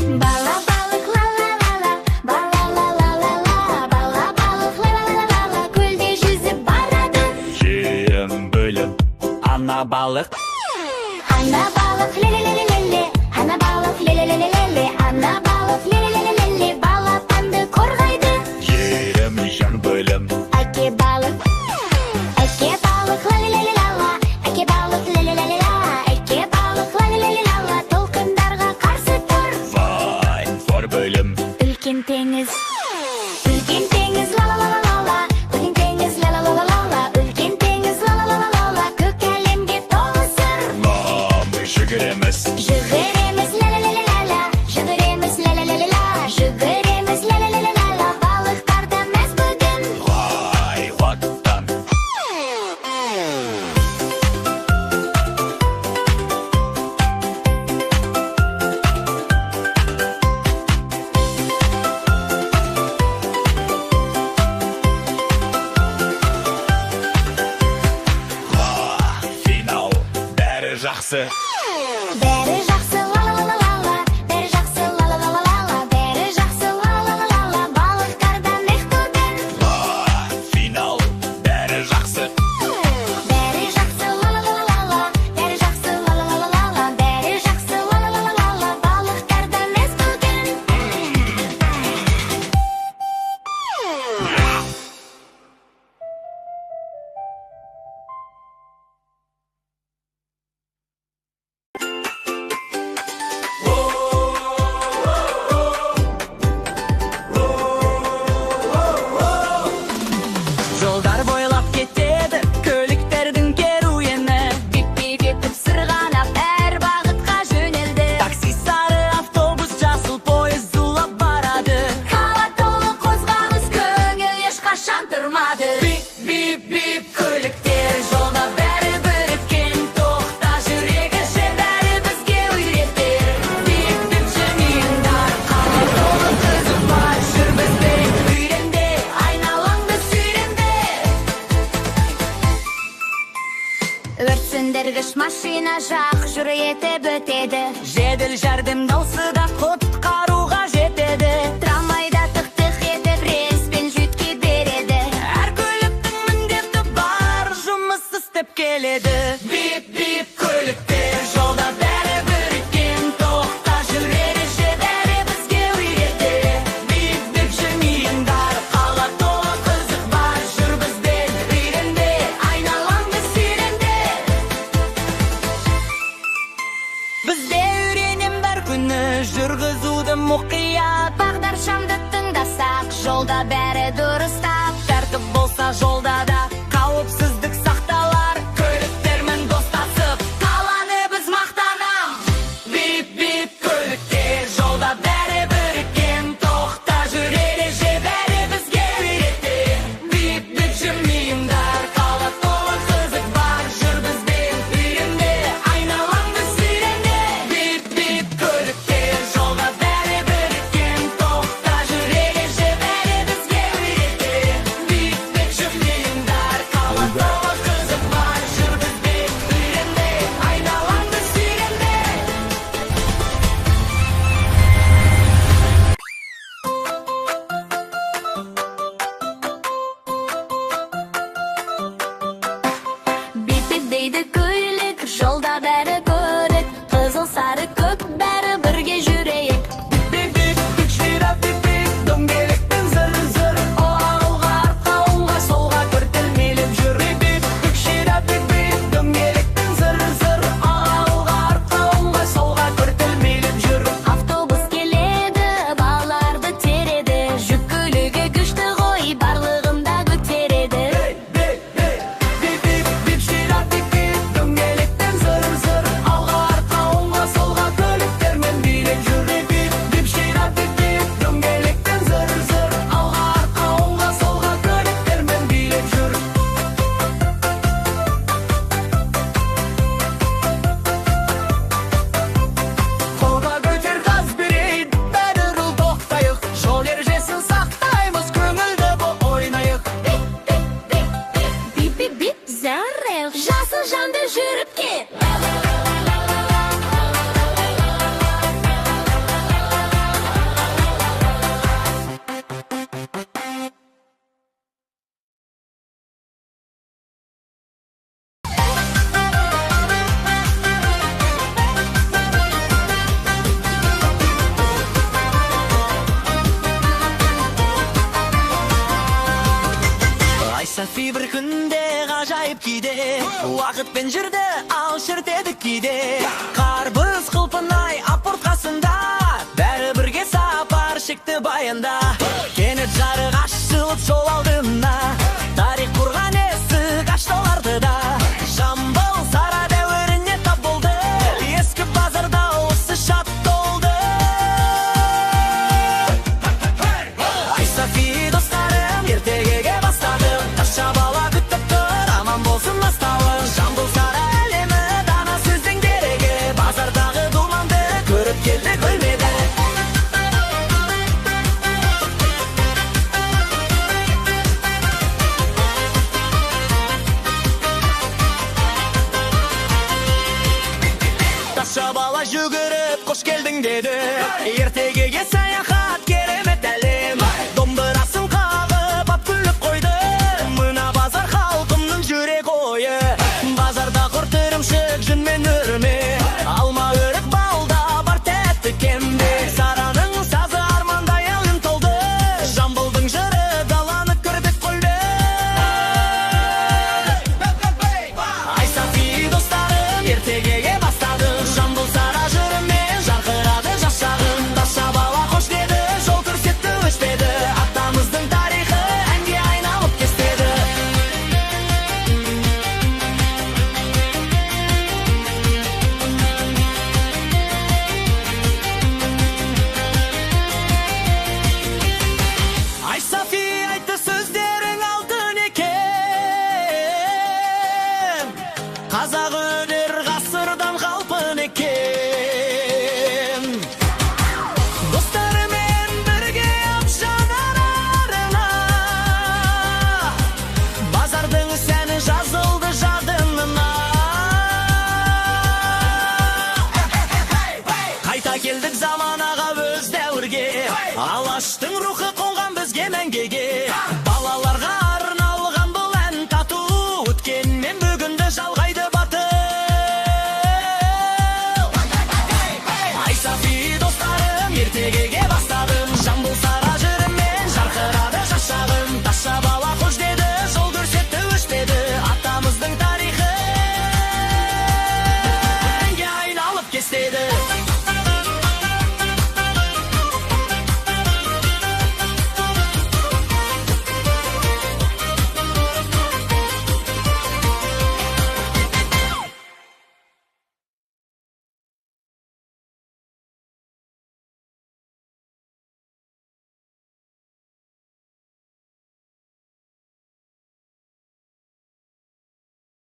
Бала балық ла-ла-ла-ла, бала-ла-ла-ла-ла, бала балық ла-ла-ла-ла, көлде жүзіп барады. Жем бөліп ана балық. Ана балық ле-ле-ле-ле-ле, ана балық ле-ле-ле-ле-ле, ана балық ле-ле-ле-ле-ле, балапанды қорғайды. Жем жан бөлім. Әке балық ла-ле-ле-ле-ла-ла, әке балық ле-ле-ле-ла, әке балық ла-ле-ле-ла-ла, толқындарға қарсы тұр. Вай, зор бөлім. Үлкен теңіз ла-ла-ла-ла-ла, үлкен теңіз ла-ла-ла-ла-ла, үлкен теңіз ла-ла-ла-ла-ла, көк әлемге толы сыр. Мам, жүгіреміз. Жүгіреміз ла-ла-ла-ла-ла, жүгіреміз ла-ла-ла-ла, жүгіреміз ла-ла-ла-ла-ла, балықтарда мәз бүгін. Вай, ваттан. Финал, бәрі жақсы. Бәрі жақсы ла-ла-ла-ла-ла, бәрі жақсы ла-ла-ла-ла-ла, бәрі жақсы ла-ла-ла-ла-ла, балықтарда мәз бүгін. Финал, бәрі жақсы. Бәрі жақсы ла-ла-ла-ла-ла, бәрі жақсы ла-ла-ла-ла-ла, бәрі жақсы ла-ла-ла-ла-ла, балықтарда мәз бүгін. Жолдар бойлап кетеді көліктердің керуені, бip-бip етіп сырғанап әр бағытқа жөнелді. Такси, сары автобус, жасыл пойыз зулап барады. Қала толы қозғалыс, көңіл ешқашан тұрмады. Бип-бип-бип көліктер жолда бәрі біріккен, тоқта жүрегіше бәрі бізге үйретер. Бип-бип жымиыңдар, қала толы қызық бар, жүр бізбен үйренде, айналаңды сүйренде. Өрт сөндіргіш машина жақ жүр етіп өтеді, жедел жәрдем дауысы да құтқаруға жетеді. Трамвайда тық-тық етіп респен жүйткей береді, әр көліктің міндеті бар, жұмыс істеп келеді. Бип-бип көліктер жолда бәрі біріккен, тоқта жүр ереже бәрі бізге үйретер. Бип-бип жымиыңдар, қала толы қызық бар, жүр бізбен үйренде, айналаңды сүйренде. Бізде үйренем бар күні, жүргізуді мұқият, бағдаршамды тыңдасақ, жолда бәрі дұрыстап, тәртіп болса жолда да қауіпсіздік сақталар. Көліктермен достасып, қаланы біз мақтанам. Бип-бип көліктер жолда бәрі біріккен, тоқта жүр ереже бәрі бізге үйретер. Бип-бип жымиыңдар, қала толы қызық бар, жүр бізбен үйренде, айналаңды сүйренде. Бип-бип көліктер жолда бәрі біріккен, тоқта жүр ереже бәрі бізге үйретер. Уақытпен жүрді ал шіртедік кейде. Қарбыз қылпынай апорт қасында, бәрі бірге сапар шекті баянда. Кенет жарық ашылып жол алдына, тарих құрған есік ашталарды да. Жамбыл сара дәуіріне тап болды, ескі базарда осы шат толды. Ай Софи достарым, ертегіге бастадым. Тазша бала күтіп тұр, аман болсын настауын. Жамбыл сара әлемі, дана сөздің дерегі. Базардағы думанды көріп келді көрмеді. Тазша бала жүгіріп қош келдің деді. Ертегіге саяхат керемет әлем. Домбырасын қағып ап күліп қойды. Мына базар халқымның жүрек ойы. Базарда құрт ірімшік жүн мен үрме, алма өрік балда бар тәтті кембе. Сараның сазы армандай әлім толды, Жамбылдың жыры даланы көрдік қойды. Ай Софи достарым, ертегіге бастадым. Жамбыл сара жырымен жарқырады жас шағым. Тазша бала қош деді, жол көрсетті өшпеді. Атамыздың тарихы әнге айналып кестеді. Ай Софи айтты сөздерің алтын екен, қазақ өнер ғасырдан қалпын екен. Достарымен бірге ап жанарарына, базардың сәні жазылды жадынына. Қайта келдік заманаға өз дәуірге, алаштың рухы қонған бізге мәңгеге. Балаларға арналған бұл ән тату, өткен мен бүгінді жалғайды батыл. Ай Софи достарым, ертегіге